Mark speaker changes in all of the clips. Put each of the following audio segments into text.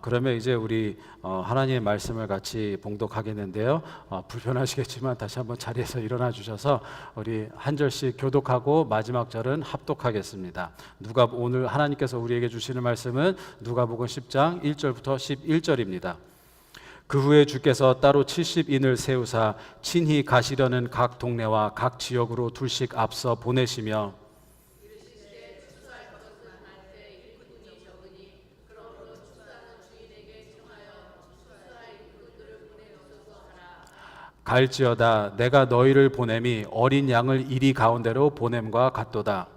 Speaker 1: 그러면 이제 우리 하나님의 말씀을 같이 봉독하겠는데요. 불편하시겠지만 다시 한번 자리에서 일어나 주셔서 우리 한 절씩 교독하고 마지막 절은 합독하겠습니다. 오늘 하나님께서 우리에게 주시는 말씀은 누가복음 10장 1절부터 11절입니다. 그 후에 주께서 따로 70인을 세우사 친히 가시려는 각 동네와 각 지역으로 둘씩 앞서 보내시며 갈지어다 내가 너희를 보냄이 어린 양을 이리 가운데로 보냄과 같도다.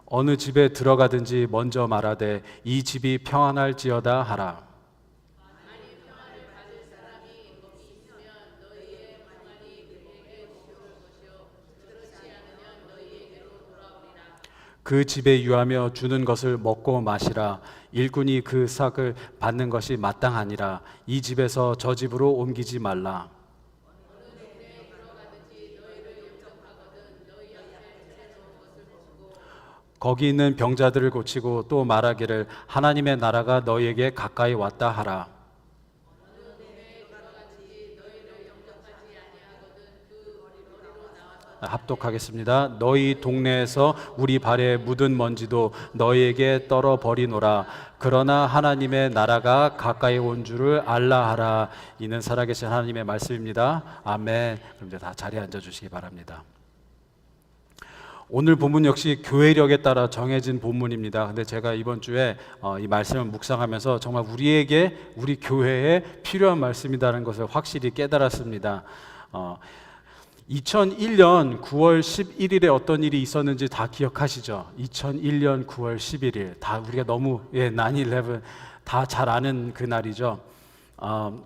Speaker 1: 어느 집에 들어가든지 먼저 말하되 이 집이 평안할지어다 하라. 그 집에 유하며 주는 것을 먹고 마시라. 일꾼이 그 삭을 받는 것이 마땅하니라. 이 집에서 저 집으로 옮기지 말라. 거기 있는 병자들을 고치고 또 말하기를 하나님의 나라가 너희에게 가까이 왔다 하라. 합독하겠습니다. 너희 동네에서 우리 발에 묻은 먼지도 너희에게 떨어버리노라. 그러나 하나님의 나라가 가까이 온 줄을 알라 하라. 이는 살아계신 하나님의 말씀입니다. 아멘. 그럼 이제 다 자리에 앉아주시기 바랍니다. 오늘 본문 역시 교회력에 따라 정해진 본문입니다. 근데 제가 이번 주에 이 말씀을 묵상하면서 정말 우리 교회에 필요한 말씀이라는 것을 확실히 깨달았습니다. 2001년 9월 11일에 어떤 일이 있었는지 다 기억하시죠? 2001년 9월 11일 다 우리가 너무 9/11 다 잘 아는 그 날이죠.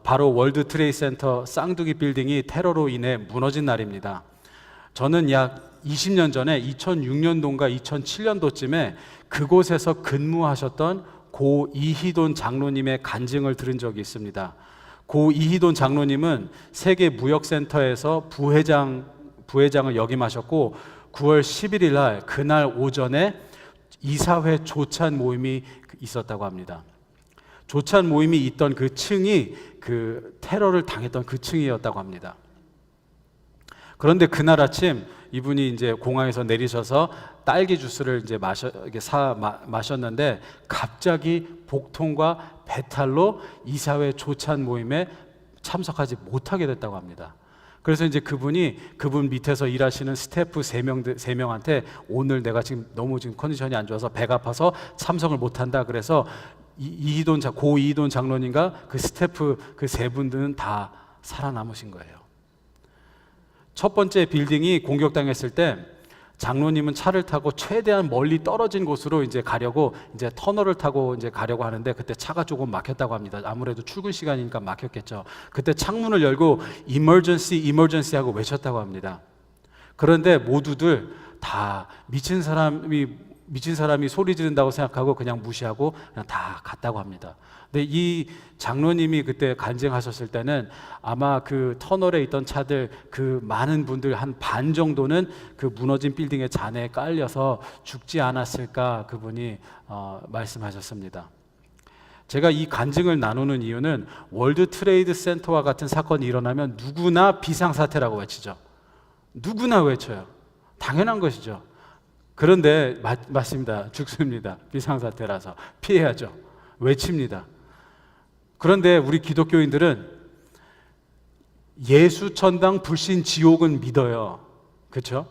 Speaker 1: 바로 월드 트레이드 센터 쌍둥이 빌딩이 테러로 인해 무너진 날입니다. 저는 약 20년 전에 2006년도인가 2007년도쯤에 그곳에서 근무하셨던 고 이희돈 장로님의 간증을 들은 적이 있습니다. 고 이희돈 장로님은 세계무역센터에서 부회장을 역임하셨고 9월 11일 날 그날 오전에 이사회 조찬 모임이 있었다고 합니다. 조찬 모임이 있던 그 층이 그 테러를 당했던 그 층이었다고 합니다. 그런데 그날 아침 이분이 이제 공항에서 내리셔서 딸기 주스를 이제 마셨는데 갑자기 복통과 배탈로 이사회 조찬 모임에 참석하지 못하게 됐다고 합니다. 그래서 이제 그분 밑에서 일하시는 스태프 3명한테 오늘 내가 너무 컨디션이 안 좋아서 배가 아파서 참석을 못한다. 그래서 고 이희돈 장로님과 그 스태프 그 3분들은 다 살아남으신 거예요. 첫 번째 빌딩이 공격당했을 때 장로님은 차를 타고 최대한 멀리 떨어진 곳으로 이제 가려고 이제 터널을 타고 이제 가려고 하는데 그때 차가 조금 막혔다고 합니다. 아무래도 출근 시간이니까 막혔겠죠. 그때 창문을 열고 emergency 하고 외쳤다고 합니다. 그런데 모두들 다 미친 사람이 소리 지른다고 생각하고 그냥 무시하고 그냥 다 갔다고 합니다. 근데 이 장로님이 그때 간증하셨을 때는 아마 그 터널에 있던 차들 그 많은 분들 한 반 정도는 그 무너진 빌딩의 잔해에 깔려서 죽지 않았을까 그분이 말씀하셨습니다. 제가 이 간증을 나누는 이유는 월드 트레이드 센터와 같은 사건이 일어나면 누구나 비상사태라고 외치죠. 누구나 외쳐요. 당연한 것이죠. 그런데 맞습니다. 죽습니다. 비상사태라서 피해야죠. 외칩니다. 그런데 우리 기독교인들은 예수 천당 불신 지옥은 믿어요. 그렇죠?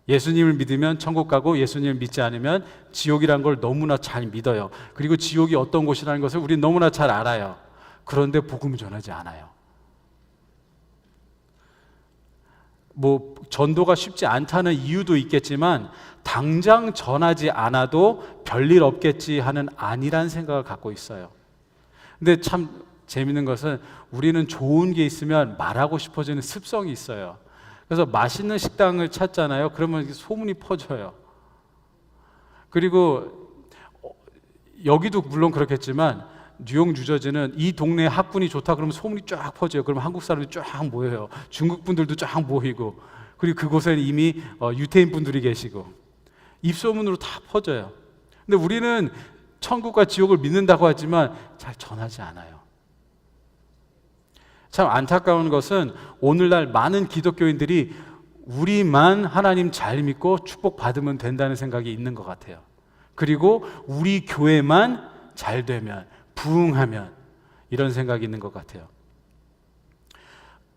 Speaker 1: 예수님을 믿으면 천국 가고 예수님을 믿지 않으면 지옥이라는 걸 너무나 잘 믿어요. 그리고 지옥이 어떤 곳이라는 것을 우리는 너무나 잘 알아요. 그런데 복음을 전하지 않아요. 전도가 쉽지 않다는 이유도 있겠지만 당장 전하지 않아도 별일 없겠지 하는 안일한 생각을 갖고 있어요. 근데 참 재밌는 것은 우리는 좋은 게 있으면 말하고 싶어지는 습성이 있어요. 그래서 맛있는 식당을 찾잖아요. 그러면 소문이 퍼져요. 그리고 여기도 물론 그렇겠지만 뉴욕, 뉴저지는 이 동네 학군이 좋다 그러면 소문이 쫙 퍼져요. 그러면 한국 사람들이 쫙 모여요. 중국 분들도 쫙 모이고, 그리고 그곳에는 이미 유태인 분들이 계시고, 입소문으로 다 퍼져요. 근데 우리는 천국과 지옥을 믿는다고 하지만 잘 전하지 않아요. 참 안타까운 것은 오늘날 많은 기독교인들이 우리만 하나님 잘 믿고 축복받으면 된다는 생각이 있는 것 같아요. 그리고 우리 교회만 잘 되면, 부흥하면, 이런 생각이 있는 것 같아요.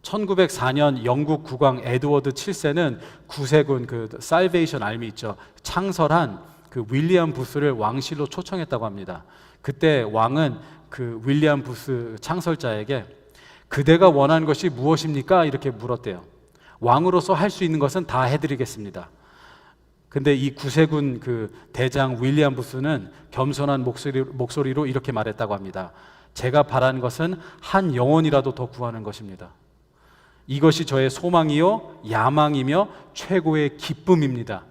Speaker 1: 1904년 영국 국왕 에드워드 7세는 구세군 그 살베이션 알미 있죠, 창설한 그 윌리엄 부스를 왕실로 초청했다고 합니다. 그때 왕은 그 윌리엄 부스 창설자에게 그대가 원하는 것이 무엇입니까? 이렇게 물었대요. 왕으로서 할 수 있는 것은 다 해드리겠습니다. 근데 이 구세군 그 대장 윌리엄 부스는 겸손한 목소리로 이렇게 말했다고 합니다. 제가 바라는 것은 한 영혼이라도 더 구하는 것입니다. 이것이 저의 소망이요 야망이며 최고의 기쁨입니다.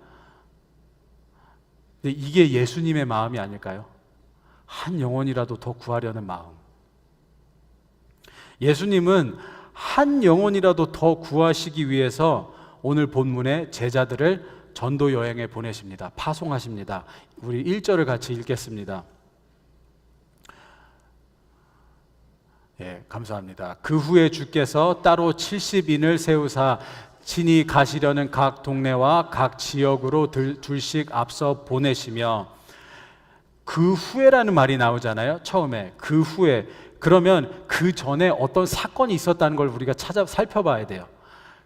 Speaker 1: 근데 이게 예수님의 마음이 아닐까요? 한 영혼이라도 더 구하려는 마음. 예수님은 한 영혼이라도 더 구하시기 위해서 오늘 본문에 제자들을 전도 여행에 보내십니다. 파송하십니다. 우리 1절을 같이 읽겠습니다. 예, 감사합니다. 그 후에 주께서 따로 70인을 세우사 친히 가시려는 각 동네와 각 지역으로 둘씩 앞서 보내시며, 그 후에라는 말이 나오잖아요. 처음에 그 후에. 그러면 그 전에 어떤 사건이 있었다는 걸 우리가 살펴봐야 돼요.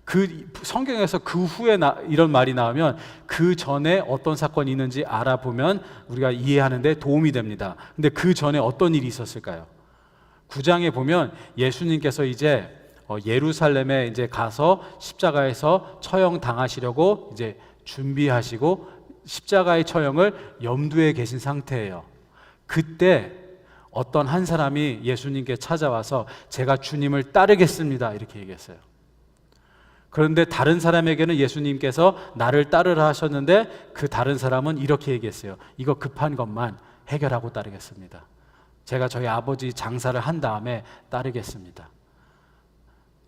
Speaker 1: 그 성경에서 그 후에 이런 말이 나오면 그 전에 어떤 사건이 있는지 알아보면 우리가 이해하는데 도움이 됩니다. 근데 그 전에 어떤 일이 있었을까요? 9장에 보면 예수님께서 이제 예루살렘에 이제 가서 십자가에서 처형 당하시려고 이제 준비하시고 십자가의 처형을 염두에 계신 상태예요. 그때 어떤 한 사람이 예수님께 찾아와서 제가 주님을 따르겠습니다 이렇게 얘기했어요. 그런데 다른 사람에게는 예수님께서 나를 따르라 하셨는데 그 다른 사람은 이렇게 얘기했어요. 이거 급한 것만 해결하고 따르겠습니다. 제가 저희 아버지 장사를 한 다음에 따르겠습니다.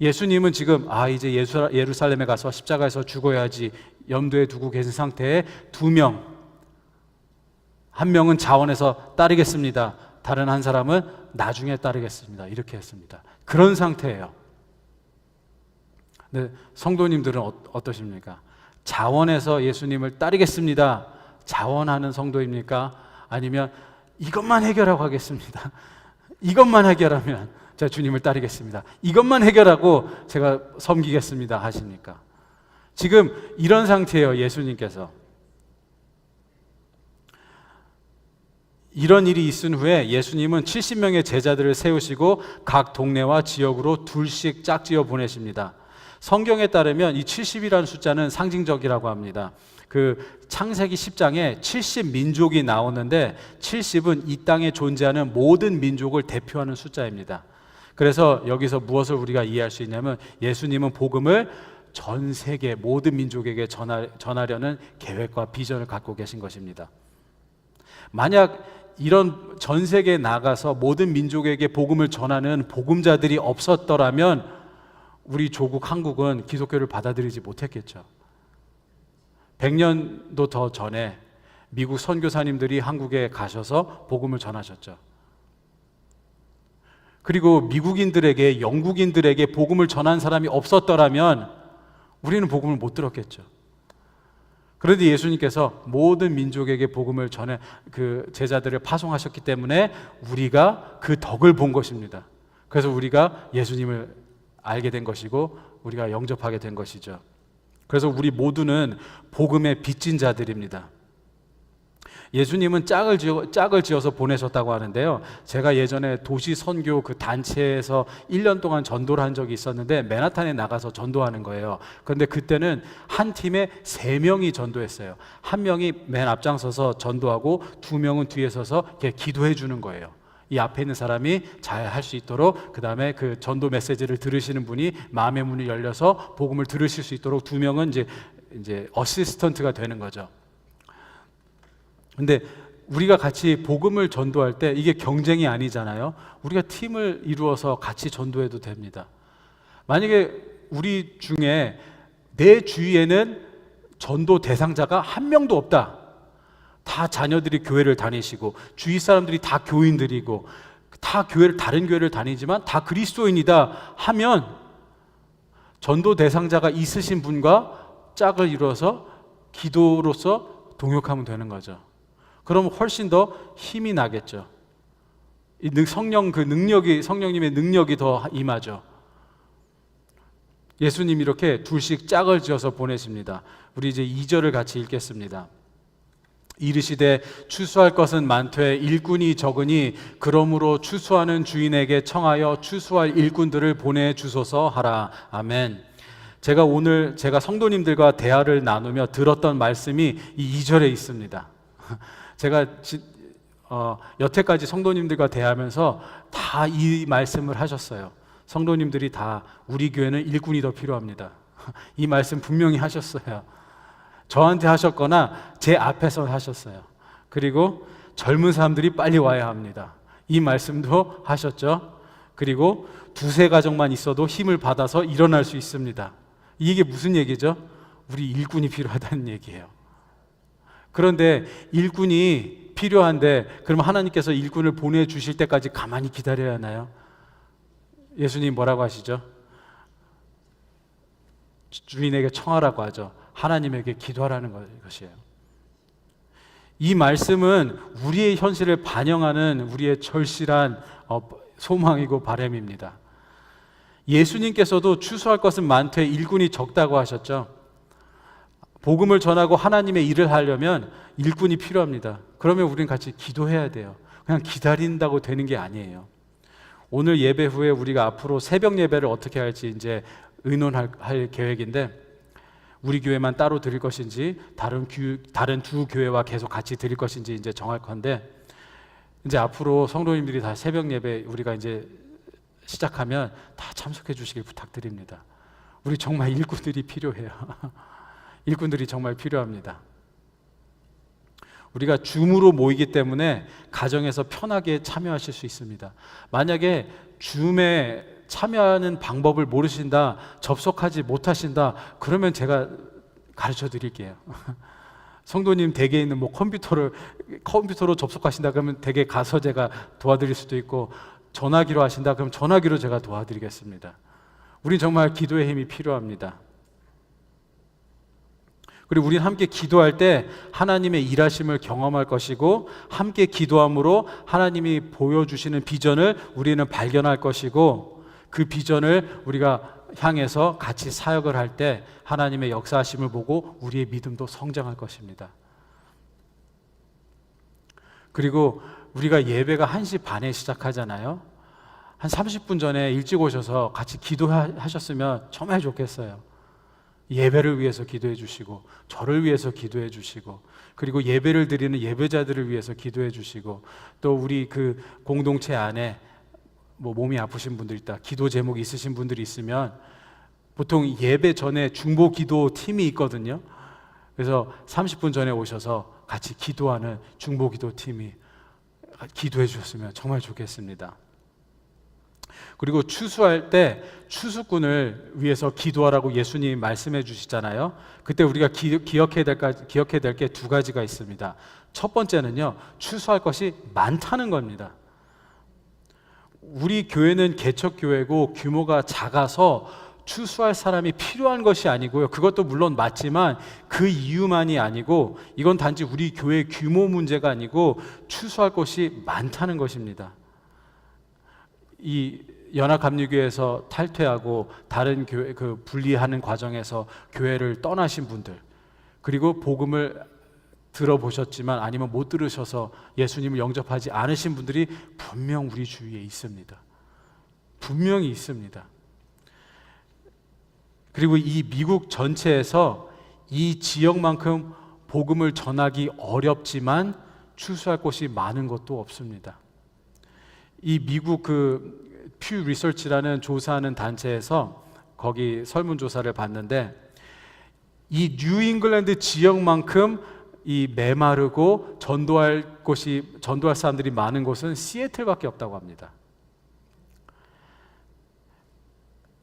Speaker 1: 예수님은 지금 이제 예루살렘에 가서 십자가에서 죽어야지 염두에 두고 계신 상태에 두 명, 한 명은 자원해서 따르겠습니다. 다른 한 사람은 나중에 따르겠습니다. 이렇게 했습니다. 그런 상태예요. 근데 성도님들은 어떠십니까? 자원해서 예수님을 따르겠습니다. 자원하는 성도입니까? 아니면 이것만 해결하고 하겠습니다. 이것만 해결하면 제가 주님을 따르겠습니다. 이것만 해결하고 제가 섬기겠습니다 하십니까? 지금 이런 상태예요. 예수님께서. 이런 일이 있은 후에 예수님은 70명의 제자들을 세우시고 각 동네와 지역으로 둘씩 짝지어 보내십니다. 성경에 따르면 이 70이라는 숫자는 상징적이라고 합니다. 그 창세기 10장에 70민족이 나오는데 70은 이 땅에 존재하는 모든 민족을 대표하는 숫자입니다. 그래서 여기서 무엇을 우리가 이해할 수 있냐면 예수님은 복음을 전 세계 모든 민족에게 전하려는 계획과 비전을 갖고 계신 것입니다. 만약 이런 전 세계에 나가서 모든 민족에게 복음을 전하는 복음자들이 없었더라면 우리 조국 한국은 기독교를 받아들이지 못했겠죠. 100년도 더 전에 미국 선교사님들이 한국에 가셔서 복음을 전하셨죠. 그리고 미국인들에게, 영국인들에게 복음을 전한 사람이 없었더라면 우리는 복음을 못 들었겠죠. 그런데 예수님께서 모든 민족에게 복음을 전해 그 제자들을 파송하셨기 때문에 우리가 그 덕을 본 것입니다. 그래서 우리가 예수님을 알게 된 것이고 우리가 영접하게 된 것이죠. 그래서 우리 모두는 복음의 빚진 자들입니다. 예수님은 짝을 지어서 보내셨다고 하는데요. 제가 예전에 도시 선교 그 단체에서 1년 동안 전도를 한 적이 있었는데 맨하탄에 나가서 전도하는 거예요. 그런데 그때는 한 팀에 3명이 전도했어요. 한 명이 맨 앞장서서 전도하고 2명은 뒤에 서서 이렇게 기도해 주는 거예요. 이 앞에 있는 사람이 잘 할 수 있도록, 그 다음에 그 전도 메시지를 들으시는 분이 마음의 문이 열려서 복음을 들으실 수 있도록 2명은 이제 어시스턴트가 되는 거죠. 근데 우리가 같이 복음을 전도할 때 이게 경쟁이 아니잖아요. 우리가 팀을 이루어서 같이 전도해도 됩니다. 만약에 우리 중에 내 주위에는 전도 대상자가 한 명도 없다. 다 자녀들이 교회를 다니시고 주위 사람들이 다 교인들이고 다 다른 교회를 다니지만 다 그리스도인이다 하면 전도 대상자가 있으신 분과 짝을 이루어서 기도로서 동역하면 되는 거죠. 그럼 훨씬 더 힘이 나겠죠. 성령님의 능력이 더 임하죠. 예수님이 이렇게 둘씩 짝을 지어서 보내십니다. 우리 이제 2절을 같이 읽겠습니다. 이르시되 추수할 것은 많되 일꾼이 적으니 그러므로 추수하는 주인에게 청하여 추수할 일꾼들을 보내주소서 하라. 아멘. 제가 성도님들과 대화를 나누며 들었던 말씀이 이 2절에 있습니다. 제가 여태까지 성도님들과 대화하면서 다 이 말씀을 하셨어요. 성도님들이 다 우리 교회는 일꾼이 더 필요합니다. 이 말씀 분명히 하셨어요. 저한테 하셨거나 제 앞에서 하셨어요. 그리고 젊은 사람들이 빨리 와야 합니다. 이 말씀도 하셨죠. 그리고 두세 가정만 있어도 힘을 받아서 일어날 수 있습니다. 이게 무슨 얘기죠? 우리 일꾼이 필요하다는 얘기예요. 그런데 일꾼이 필요한데 그럼 하나님께서 일꾼을 보내주실 때까지 가만히 기다려야 하나요? 예수님 뭐라고 하시죠? 주인에게 청하라고 하죠. 하나님에게 기도하라는 것이에요. 이 말씀은 우리의 현실을 반영하는 우리의 절실한 소망이고 바람입니다. 예수님께서도 추수할 것은 많되 일꾼이 적다고 하셨죠. 복음을 전하고 하나님의 일을 하려면 일꾼이 필요합니다. 그러면 우리는 같이 기도해야 돼요. 그냥 기다린다고 되는 게 아니에요. 오늘 예배 후에 우리가 앞으로 새벽 예배를 어떻게 할지 이제 의논할 계획인데 우리 교회만 따로 드릴 것인지 다른 두 교회와 계속 같이 드릴 것인지 이제 정할 건데 이제 앞으로 성도님들이 다 새벽 예배 우리가 이제 시작하면 다 참석해 주시길 부탁드립니다. 우리 정말 일꾼들이 필요해요. 일꾼들이 정말 필요합니다. 우리가 줌으로 모이기 때문에 가정에서 편하게 참여하실 수 있습니다. 만약에 줌에 참여하는 방법을 모르신다, 접속하지 못하신다, 그러면 제가 가르쳐 드릴게요. 성도님 댁에 있는 컴퓨터로 접속하신다 그러면 댁에 가서 제가 도와드릴 수도 있고 전화기로 하신다 그럼 전화기로 제가 도와드리겠습니다. 우린 정말 기도의 힘이 필요합니다. 그리고 우리는 함께 기도할 때 하나님의 일하심을 경험할 것이고 함께 기도함으로 하나님이 보여주시는 비전을 우리는 발견할 것이고 그 비전을 우리가 향해서 같이 사역을 할 때 하나님의 역사하심을 보고 우리의 믿음도 성장할 것입니다. 그리고 우리가 예배가 1시 반에 시작하잖아요. 한 30분 전에 일찍 오셔서 같이 기도하셨으면 정말 좋겠어요. 예배를 위해서 기도해 주시고 저를 위해서 기도해 주시고 그리고 예배를 드리는 예배자들을 위해서 기도해 주시고 또 우리 그 공동체 안에 몸이 아프신 분들 있다, 기도 제목이 있으신 분들이 있으면 보통 예배 전에 중보 기도 팀이 있거든요. 그래서 30분 전에 오셔서 같이 기도하는 중보 기도 팀이 기도해 주셨으면 정말 좋겠습니다. 그리고 추수할 때 추수꾼을 위해서 기도하라고 예수님이 말씀해 주시잖아요. 그때 우리가 기억해야 될 게 두 가지가 있습니다. 첫 번째는요, 추수할 것이 많다는 겁니다. 우리 교회는 개척교회고 규모가 작아서 추수할 사람이 필요한 것이 아니고요. 그것도 물론 맞지만 그 이유만이 아니고 이건 단지 우리 교회 규모 문제가 아니고 추수할 것이 많다는 것입니다. 이 연합감리교회에서 탈퇴하고 다른 교회 분리하는 과정에서 교회를 떠나신 분들, 그리고 복음을 들어보셨지만 아니면 못 들으셔서 예수님을 영접하지 않으신 분들이 분명 우리 주위에 있습니다. 분명히 있습니다. 그리고 이 미국 전체에서 이 지역만큼 복음을 전하기 어렵지만 추수할 곳이 많은 것도 없습니다. 이 미국 퓨 리서치라는 조사하는 단체에서 거기 설문조사를 봤는데 이 뉴잉글랜드 지역만큼 이 메마르고 전도할 사람들이 많은 곳은 시애틀밖에 없다고 합니다.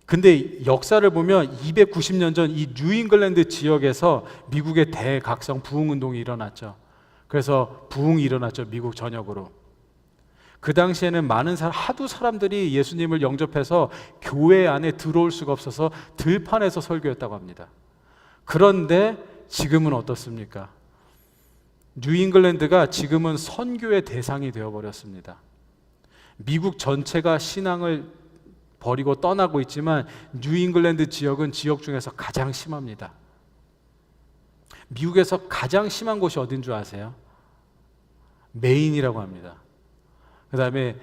Speaker 1: 근데 역사를 보면 290년 전 이 뉴잉글랜드 지역에서 미국의 대각성 부흥운동이 일어났죠. 그래서 부흥이 일어났죠. 미국 전역으로. 그 당시에는 하도 사람들이 예수님을 영접해서 교회 안에 들어올 수가 없어서 들판에서 설교했다고 합니다. 그런데 지금은 어떻습니까? 뉴잉글랜드가 지금은 선교의 대상이 되어버렸습니다. 미국 전체가 신앙을 버리고 떠나고 있지만 뉴잉글랜드 지역은 지역 중에서 가장 심합니다. 미국에서 가장 심한 곳이 어딘 줄 아세요? 메인이라고 합니다. 그 다음에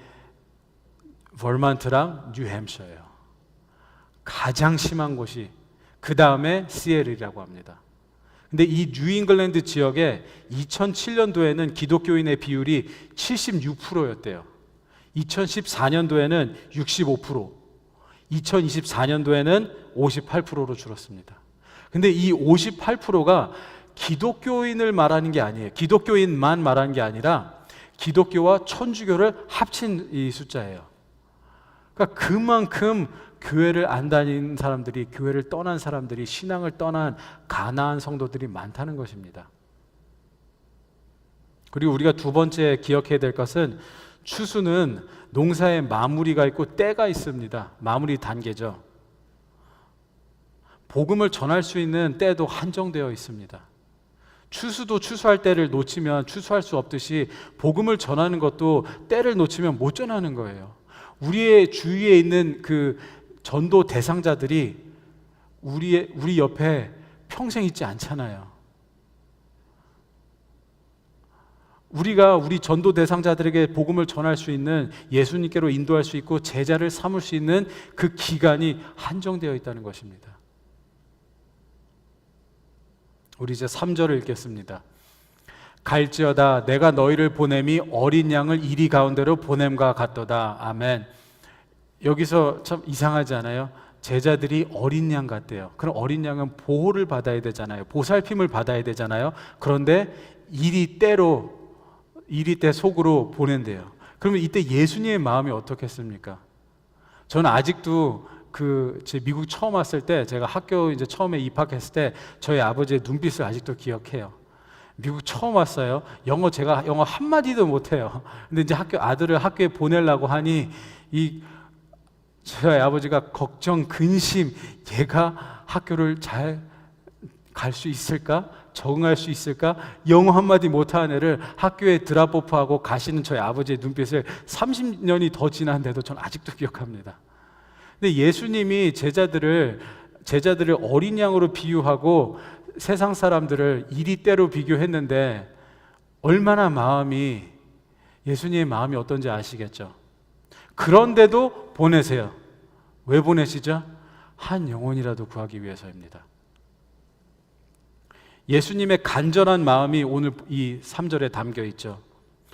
Speaker 1: 버먼트랑 뉴햄셔예요. 가장 심한 곳이, 그 다음에 시애틀이라고 합니다. 근데 이 뉴잉글랜드 지역에 2007년도에는 기독교인의 비율이 76%였대요. 2014년도에는 65%, 2024년도에는 58%로 줄었습니다. 근데 이 58%가 기독교인을 말하는 게 아니에요. 기독교인만 말하는 게 아니라 기독교와 천주교를 합친 이 숫자예요. 그러니까 그만큼 교회를 안 다니는 사람들이, 교회를 떠난 사람들이, 신앙을 떠난 가나안 성도들이 많다는 것입니다. 그리고 우리가 두 번째 기억해야 될 것은 추수는 농사의 마무리가 있고 때가 있습니다. 마무리 단계죠. 복음을 전할 수 있는 때도 한정되어 있습니다. 추수도 추수할 때를 놓치면 추수할 수 없듯이 복음을 전하는 것도 때를 놓치면 못 전하는 거예요. 우리의 주위에 있는 그 전도 대상자들이 우리 옆에 평생 있지 않잖아요. 우리가 우리 전도 대상자들에게 복음을 전할 수 있는, 예수님께로 인도할 수 있고 제자를 삼을 수 있는 그 기간이 한정되어 있다는 것입니다. 우리 이제 3절을 읽겠습니다. 갈지어다 내가 너희를 보냄이 어린 양을 이리 가운데로 보냄과 같도다. 아멘. 여기서 참 이상하지 않아요? 제자들이 어린 양 같대요. 그럼 어린 양은 보호를 받아야 되잖아요. 보살핌을 받아야 되잖아요. 그런데 이리 때 속으로 보낸대요. 그러면 이때 예수님의 마음이 어떻겠습니까? 저는 아직도 제 미국 처음 왔을 때, 제가 학교 이제 처음에 입학했을 때 저희 아버지의 눈빛을 아직도 기억해요. 미국 처음 왔어요. 제가 영어 한마디도 못해요. 근데 이제 아들을 학교에 보내려고 하니 저희 아버지가 걱정, 근심, 얘가 학교를 잘 갈 수 있을까? 적응할 수 있을까? 영어 한마디 못하는 애를 학교에 드랍오프하고 가시는 저희 아버지의 눈빛을 30년이 더 지났는데도 저는 아직도 기억합니다. 근데 예수님이 제자들을 어린 양으로 비유하고 세상 사람들을 이리때로 비교했는데 얼마나 예수님의 마음이 어떤지 아시겠죠? 그런데도 보내세요. 왜 보내시죠? 한 영혼이라도 구하기 위해서입니다. 예수님의 간절한 마음이 오늘 이 3절에 담겨 있죠.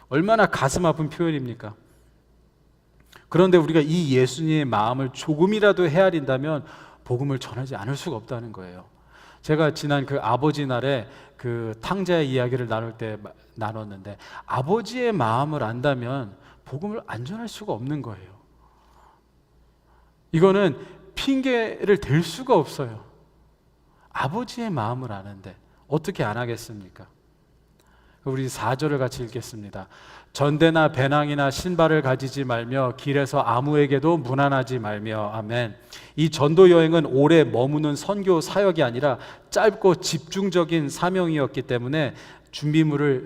Speaker 1: 얼마나 가슴 아픈 표현입니까? 그런데 우리가 이 예수님의 마음을 조금이라도 헤아린다면 복음을 전하지 않을 수가 없다는 거예요. 제가 지난 그 아버지 날에 그 탕자의 이야기를 나눌 때 나눴는데, 아버지의 마음을 안다면 복음을 안 전할 수가 없는 거예요. 이거는 핑계를 댈 수가 없어요. 아버지의 마음을 아는데 어떻게 안 하겠습니까? 우리 4절을 같이 읽겠습니다. 전대나 배낭이나 신발을 가지지 말며 길에서 아무에게도 무난하지 말며. 아멘. 이 전도 여행은 오래 머무는 선교 사역이 아니라 짧고 집중적인 사명이었기 때문에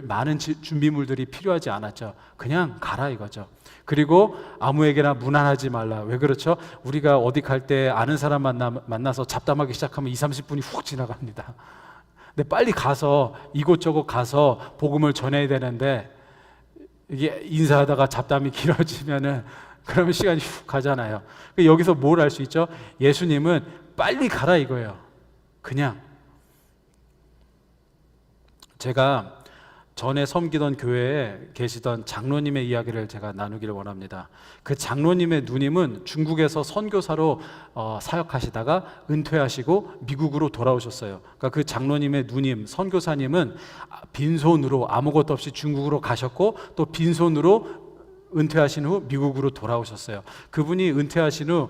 Speaker 1: 많은 준비물들이 필요하지 않았죠. 그냥 가라 이거죠. 그리고 아무에게나 무난하지 말라. 왜 그렇죠? 우리가 어디 갈 때 아는 사람 만나서 잡담하기 시작하면 20-30분이 훅 지나갑니다. 근데 빨리 가서 이곳저곳 가서 복음을 전해야 되는데, 이게 인사하다가 잡담이 길어지면은 그러면 시간이 훅 가잖아요. 여기서 뭘 알 수 있죠? 예수님은 빨리 가라 이거예요. 그냥. 제가 전에 섬기던 교회에 계시던 장로님의 이야기를 제가 나누기를 원합니다. 그 장로님의 누님은 중국에서 선교사로 사역하시다가 은퇴하시고 미국으로 돌아오셨어요. 그러니까 그 장로님의 누님, 선교사님은 빈손으로 아무것도 없이 중국으로 가셨고, 또 빈손으로 은퇴하신 후 미국으로 돌아오셨어요. 그분이 은퇴하신 후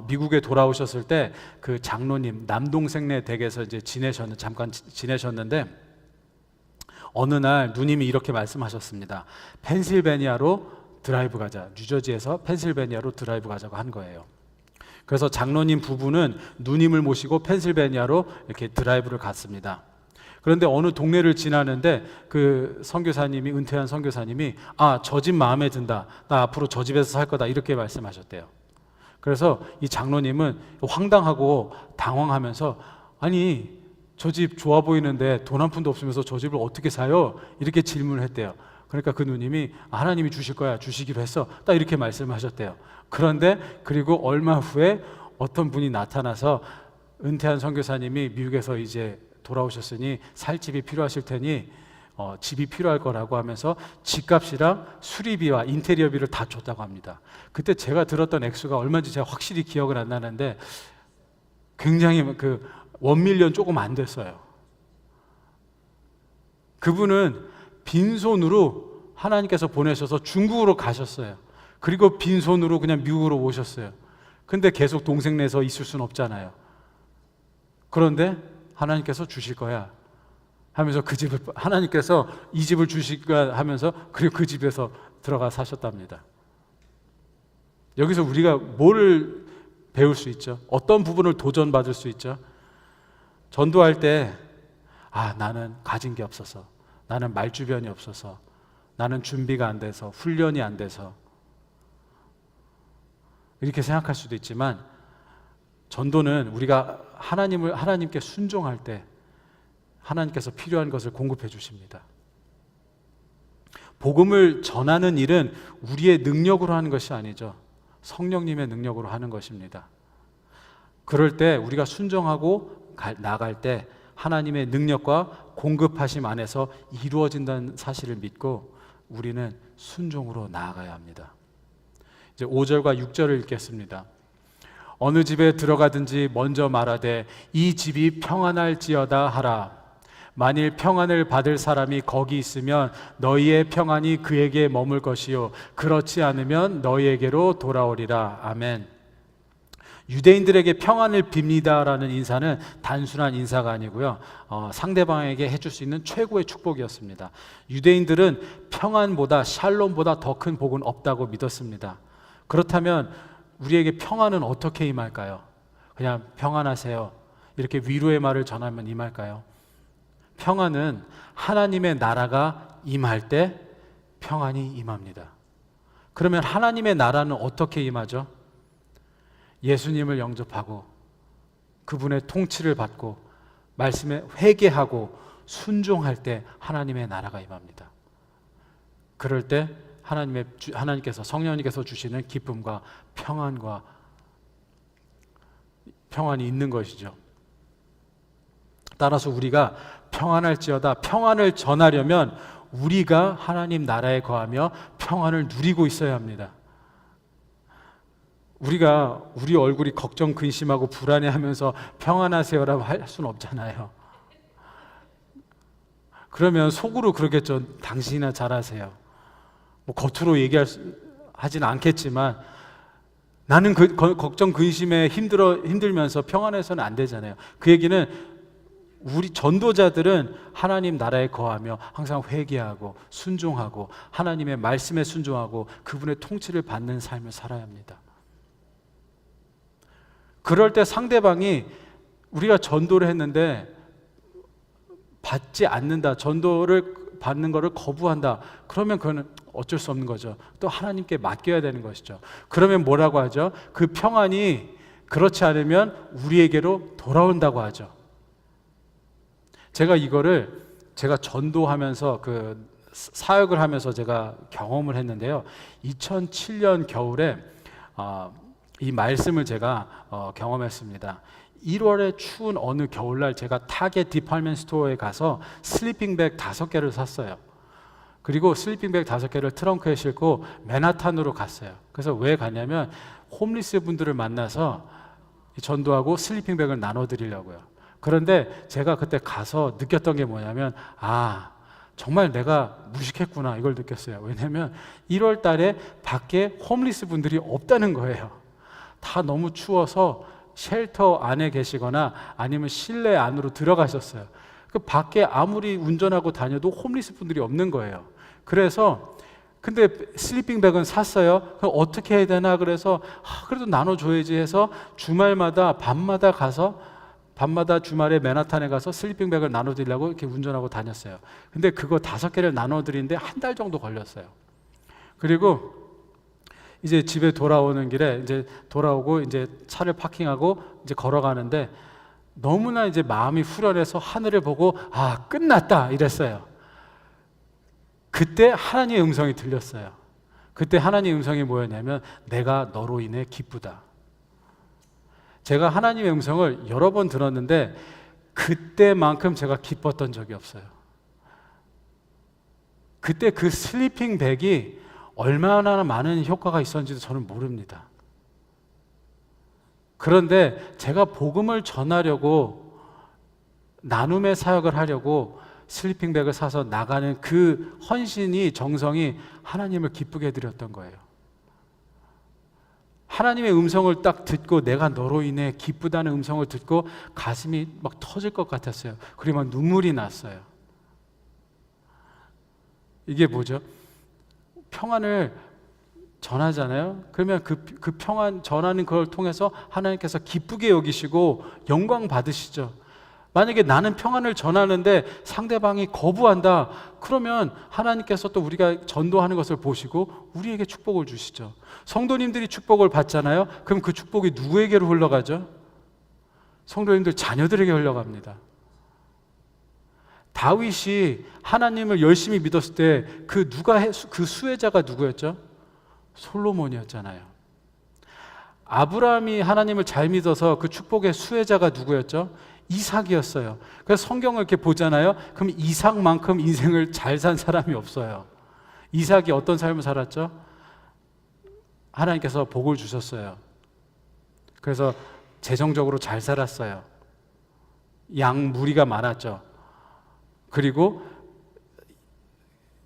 Speaker 1: 미국에 돌아오셨을 때 그 장로님 남동생네 댁에서 이제 잠깐 지내셨는데, 어느 날 누님이 이렇게 말씀하셨습니다. 펜실베니아로 드라이브 가자. 뉴저지에서 펜실베니아로 드라이브 가자고 한 거예요. 그래서 장로님 부부는 누님을 모시고 펜실베니아로 이렇게 드라이브를 갔습니다. 그런데 어느 동네를 지나는데 그 선교사님이, 은퇴한 선교사님이 저 집 마음에 든다. 나 앞으로 저 집에서 살 거다. 이렇게 말씀하셨대요. 그래서 이 장로님은 황당하고 당황하면서 아니 저 집 좋아 보이는데 돈 한 푼도 없으면서 저 집을 어떻게 사요? 이렇게 질문을 했대요. 그러니까 그 누님이 하나님이 주실 거야. 주시기로 했어. 딱 이렇게 말씀하셨대요. 그런데 그리고 얼마 후에 어떤 분이 나타나서 은퇴한 선교사님이 미국에서 이제 돌아오셨으니 살 집이 필요하실 테니 집이 필요할 거라고 하면서 집값이랑 수리비와 인테리어비를 다 줬다고 합니다. 그때 제가 들었던 액수가 얼마인지 제가 확실히 기억은 안 나는데 굉장히 그 1밀리언 조금 안 됐어요. 그분은 빈손으로 하나님께서 보내셔서 중국으로 가셨어요. 그리고 빈손으로 그냥 미국으로 오셨어요. 근데 계속 동생네에서 있을 수는 없잖아요. 그런데 하나님께서 주실 거야 하면서 그 집을, 하나님께서 이 집을 주실 거야 하면서 그리고 그 집에서 들어가 사셨답니다. 여기서 우리가 뭘 배울 수 있죠? 어떤 부분을 도전받을 수 있죠? 전도할 때 나는 가진 게 없어서, 나는 말주변이 없어서, 나는 준비가 안 돼서, 훈련이 안 돼서 이렇게 생각할 수도 있지만 전도는 우리가 하나님께 순종할 때 하나님께서 필요한 것을 공급해 주십니다. 복음을 전하는 일은 우리의 능력으로 하는 것이 아니죠. 성령님의 능력으로 하는 것입니다. 그럴 때 우리가 순종하고 나갈 때 하나님의 능력과 공급하심 안에서 이루어진다는 사실을 믿고 우리는 순종으로 나아가야 합니다. 이제 5절과 6절을 읽겠습니다. 어느 집에 들어가든지 먼저 말하되 이 집이 평안할지어다 하라. 만일 평안을 받을 사람이 거기 있으면 너희의 평안이 그에게 머물 것이요 그렇지 않으면 너희에게로 돌아오리라. 아멘. 유대인들에게 평안을 빕니다라는 인사는 단순한 인사가 아니고요, 상대방에게 해줄 수 있는 최고의 축복이었습니다. 유대인들은 평안보다 샬롬보다 더 큰 복은 없다고 믿었습니다. 그렇다면 우리에게 평안은 어떻게 임할까요? 그냥 평안하세요 이렇게 위로의 말을 전하면 임할까요? 평안은 하나님의 나라가 임할 때 평안이 임합니다. 그러면 하나님의 나라는 어떻게 임하죠? 예수님을 영접하고 그분의 통치를 받고 말씀에 회개하고 순종할 때 하나님의 나라가 임합니다. 그럴 때 하나님께서, 성령님께서 주시는 기쁨과 평안이 있는 것이죠. 따라서 우리가 평안할지어다, 평안을 전하려면 우리가 하나님 나라에 거하며 평안을 누리고 있어야 합니다. 우리가 우리 얼굴이 걱정, 근심하고 불안해하면서 평안하세요라고 할 수는 없잖아요. 그러면 속으로 그러겠죠. 당신이나 잘하세요. 겉으로 하지는 않겠지만 나는 걱정, 근심에 힘들면서 평안해서는 안 되잖아요. 그 얘기는 우리 전도자들은 하나님 나라에 거하며 항상 회개하고 순종하고 하나님의 말씀에 순종하고 그분의 통치를 받는 삶을 살아야 합니다. 그럴 때 상대방이 우리가 전도를 했는데 받지 않는다, 전도를 받는 것을 거부한다, 그러면 그거는 어쩔 수 없는 거죠. 또 하나님께 맡겨야 되는 것이죠. 그러면 뭐라고 하죠? 그 평안이 그렇지 않으면 우리에게로 돌아온다고 하죠. 제가 전도하면서 사역을 하면서 제가 경험을 했는데요. 2007년 겨울에 이 말씀을 제가 경험했습니다. 1월에 추운 어느 겨울날 제가 타겟 디파트먼트 스토어에 가서 슬리핑백 5개를 샀어요. 그리고 슬리핑백 5개를 트렁크에 싣고 맨하탄으로 갔어요. 그래서 왜 가냐면 홈리스 분들을 만나서 전도하고 슬리핑백을 나눠드리려고요. 그런데 제가 그때 가서 느꼈던 게 뭐냐면 정말 내가 무식했구나, 이걸 느꼈어요. 왜냐하면 1월 달에 밖에 홈리스 분들이 없다는 거예요. 다 너무 추워서 쉘터 안에 계시거나 아니면 실내 안으로 들어가셨어요. 그 밖에 아무리 운전하고 다녀도 홈리스 분들이 없는 거예요. 그래서 근데 슬리핑백은 샀어요. 그럼 어떻게 해야 되나 그래서 그래도 나눠줘야지 해서 주말마다 밤마다 가서 밤마다 주말에 맨하탄에 가서 슬리핑백을 나눠드리려고 이렇게 운전하고 다녔어요. 근데 그거 5개를 나눠드리는데 한 달 정도 걸렸어요. 그리고 이제 집에 돌아오는 길에 이제 돌아오고 이제 차를 파킹하고 이제 걸어가는데 너무나 이제 마음이 후련해서 하늘을 보고 끝났다 이랬어요. 그때 하나님의 음성이 들렸어요. 그때 하나님의 음성이 뭐였냐면 내가 너로 인해 기쁘다. 제가 하나님의 음성을 여러 번 들었는데 그때만큼 제가 기뻤던 적이 없어요. 그때 그 슬리핑 백이 얼마나 많은 효과가 있었는지도 저는 모릅니다. 그런데 제가 복음을 전하려고 나눔의 사역을 하려고 슬리핑백을 사서 나가는 그 헌신이 정성이 하나님을 기쁘게 해드렸던 거예요. 하나님의 음성을 딱 듣고 내가 너로 인해 기쁘다는 음성을 듣고 가슴이 막 터질 것 같았어요. 그리고 막 눈물이 났어요. 이게 뭐죠? 평안을 전하잖아요. 그러면 그 평안 전하는 걸 통해서 하나님께서 기쁘게 여기시고 영광 받으시죠. 만약에 나는 평안을 전하는데 상대방이 거부한다, 그러면 하나님께서 또 우리가 전도하는 것을 보시고 우리에게 축복을 주시죠. 성도님들이 축복을 받잖아요. 그럼 그 축복이 누구에게로 흘러가죠? 성도님들 자녀들에게 흘러갑니다. 다윗이 하나님을 열심히 믿었을 때 그 수혜자가 누구였죠? 솔로몬이었잖아요. 아브라함이 하나님을 잘 믿어서 그 축복의 수혜자가 누구였죠? 이삭이었어요. 그래서 성경을 이렇게 보잖아요. 그럼 이삭만큼 인생을 잘 산 사람이 없어요. 이삭이 어떤 삶을 살았죠? 하나님께서 복을 주셨어요. 그래서 재정적으로 잘 살았어요. 양 무리가 많았죠. 그리고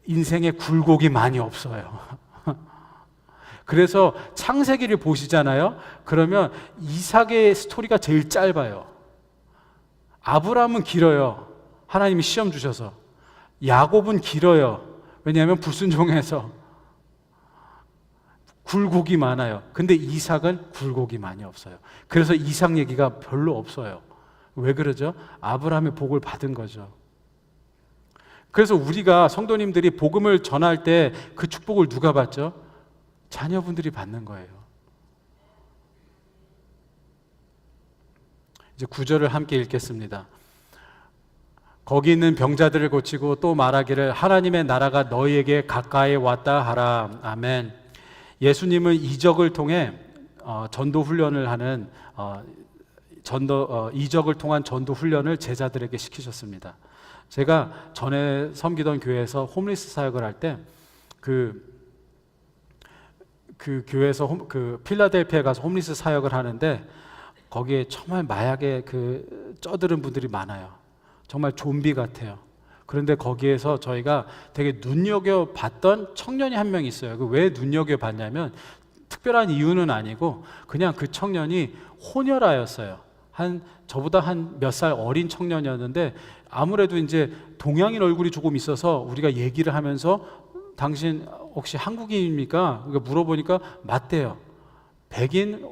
Speaker 1: 인생에 굴곡이 많이 없어요. 그래서 창세기를 보시잖아요. 그러면 이삭의 스토리가 제일 짧아요. 아브라함은 길어요. 하나님이 시험 주셔서. 야곱은 길어요. 왜냐하면 불순종해서. 굴곡이 많아요. 근데 이삭은 굴곡이 많이 없어요. 그래서 이삭 얘기가 별로 없어요. 왜 그러죠? 아브라함의 복을 받은 거죠. 그래서 우리가 성도님들이 복음을 전할 때 그 축복을 누가 받죠? 자녀분들이 받는 거예요. 이제 9절을 함께 읽겠습니다. 거기 있는 병자들을 고치고 또 말하기를 하나님의 나라가 너희에게 가까이 왔다 하라. 아멘. 예수님은 이적을 통해 전도 훈련을 하는 이적을 통한 전도 훈련을 제자들에게 시키셨습니다. 제가 전에 섬기던 교회에서 홈리스 사역을 할 때 그 교회에서 필라델피아에 가서 홈리스 사역을 하는데 거기에 정말 마약에 쩌드른 분들이 많아요. 정말 좀비 같아요. 그런데 거기에서 저희가 되게 눈여겨봤던 청년이 한 명 있어요. 왜 눈여겨봤냐면 특별한 이유는 아니고 그냥 그 청년이 혼혈아였어요. 저보다 한 몇 살 어린 청년이었는데 아무래도 이제 동양인 얼굴이 조금 있어서 우리가 얘기를 하면서 당신 혹시 한국인입니까? 물어보니까 맞대요. 백인,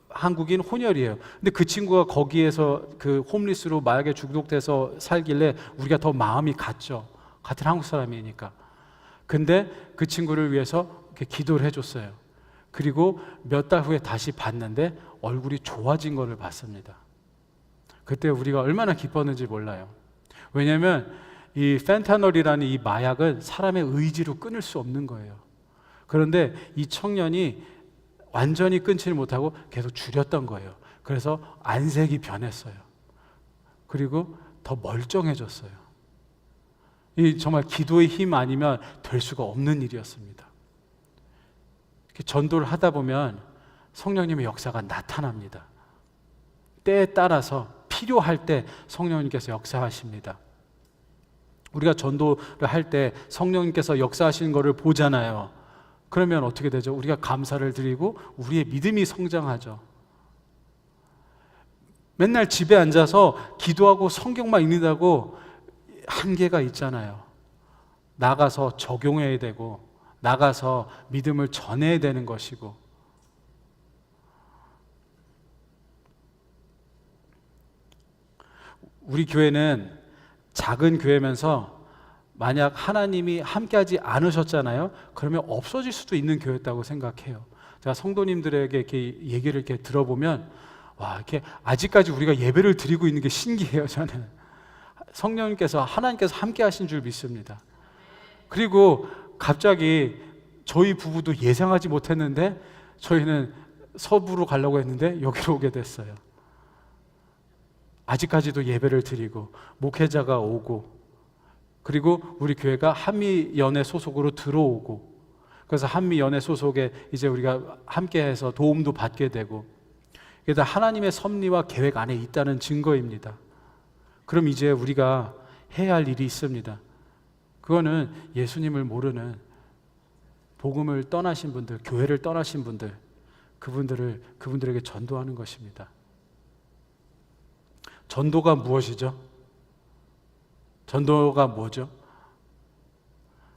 Speaker 1: 한국인 혼혈이에요. 근데 그 친구가 거기에서 그 홈리스로 마약에 중독돼서 살길래 우리가 더 마음이 갔죠. 같은 한국 사람이니까. 근데 그 친구를 위해서 이렇게 기도를 해줬어요. 그리고 몇 달 후에 다시 봤는데 얼굴이 좋아진 것을 봤습니다. 그때 우리가 얼마나 기뻤는지 몰라요. 왜냐하면 이 펜타놀이라는 이 마약은 사람의 의지로 끊을 수 없는 거예요. 그런데 이 청년이 완전히 끊지를 못하고 계속 줄였던 거예요. 그래서 안색이 변했어요. 그리고 더 멀쩡해졌어요. 이 정말 기도의 힘 아니면 될 수가 없는 일이었습니다. 이렇게 전도를 하다 보면 성령님의 역사가 나타납니다. 때에 따라서 필요할 때 성령님께서 역사하십니다. 우리가 전도를 할 때 성령님께서 역사하시는 것을 보잖아요. 그러면 어떻게 되죠? 우리가 감사를 드리고 우리의 믿음이 성장하죠. 맨날 집에 앉아서 기도하고 성경만 읽는다고 한계가 있잖아요. 나가서 적용해야 되고 나가서 믿음을 전해야 되는 것이고, 우리 교회는 작은 교회면서 만약 하나님이 함께하지 않으셨잖아요. 그러면 없어질 수도 있는 교회였다고 생각해요. 제가 성도님들에게 이렇게 얘기를 이렇게 들어보면 와, 이렇게 아직까지 우리가 예배를 드리고 있는 게 신기해요. 저는 성령님께서 하나님께서 함께하신 줄 믿습니다. 그리고 갑자기 저희 부부도 예상하지 못했는데 저희는 서부로 가려고 했는데 여기로 오게 됐어요. 아직까지도 예배를 드리고 목회자가 오고, 그리고 우리 교회가 한미연회 소속으로 들어오고, 그래서 한미연회 소속에 이제 우리가 함께해서 도움도 받게 되고, 이게 다 하나님의 섭리와 계획 안에 있다는 증거입니다. 그럼 이제 우리가 해야 할 일이 있습니다. 그거는 예수님을 모르는, 복음을 떠나신 분들, 교회를 떠나신 분들, 그분들에게 전도하는 것입니다. 전도가 무엇이죠? 전도가 뭐죠?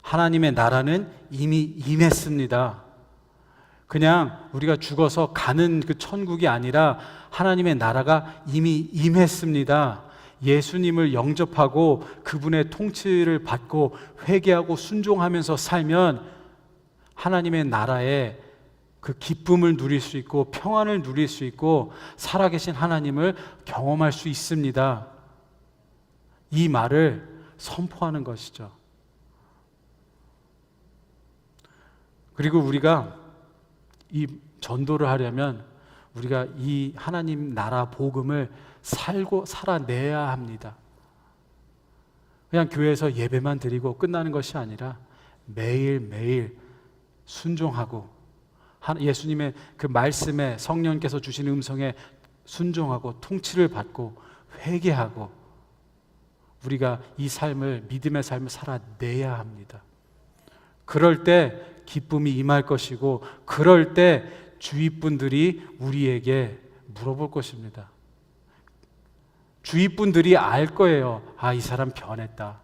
Speaker 1: 하나님의 나라는 이미 임했습니다. 그냥 우리가 죽어서 가는 그 천국이 아니라 하나님의 나라가 이미 임했습니다. 예수님을 영접하고 그분의 통치를 받고 회개하고 순종하면서 살면 하나님의 나라에 그 기쁨을 누릴 수 있고 평안을 누릴 수 있고 살아계신 하나님을 경험할 수 있습니다. 이 말을 선포하는 것이죠. 그리고 우리가 이 전도를 하려면 우리가 이 하나님 나라 복음을 살아내야 합니다. 그냥 교회에서 예배만 드리고 끝나는 것이 아니라 매일매일 순종하고 예수님의 그 말씀에, 성령께서 주신 음성에 순종하고 통치를 받고 회개하고 우리가 이 삶을, 믿음의 삶을 살아내야 합니다. 그럴 때 기쁨이 임할 것이고, 그럴 때 주위 분들이 우리에게 물어볼 것입니다. 주위 분들이 알 거예요. 아, 이 사람 변했다.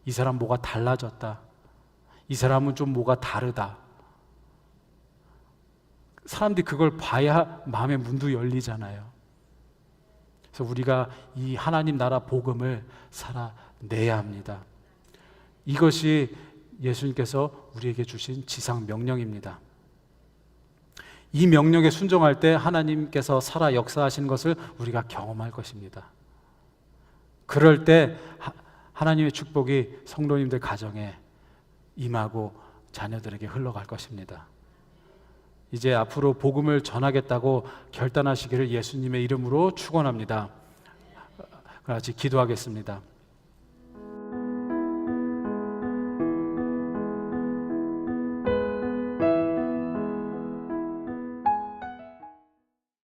Speaker 1: 이 사람 뭐가 달라졌다. 이 사람은 좀 뭐가 다르다. 사람들이 그걸 봐야 마음의 문도 열리잖아요. 그래서 우리가 이 하나님 나라 복음을 살아내야 합니다. 이것이 예수님께서 우리에게 주신 지상 명령입니다. 이 명령에 순종할 때 하나님께서 살아 역사하시는 것을 우리가 경험할 것입니다. 그럴 때 하나님의 축복이 성도님들 가정에 임하고 자녀들에게 흘러갈 것입니다. 이제 앞으로 복음을 전하겠다고 결단하시기를 예수님의 이름으로 축원합니다. 같이 기도하겠습니다.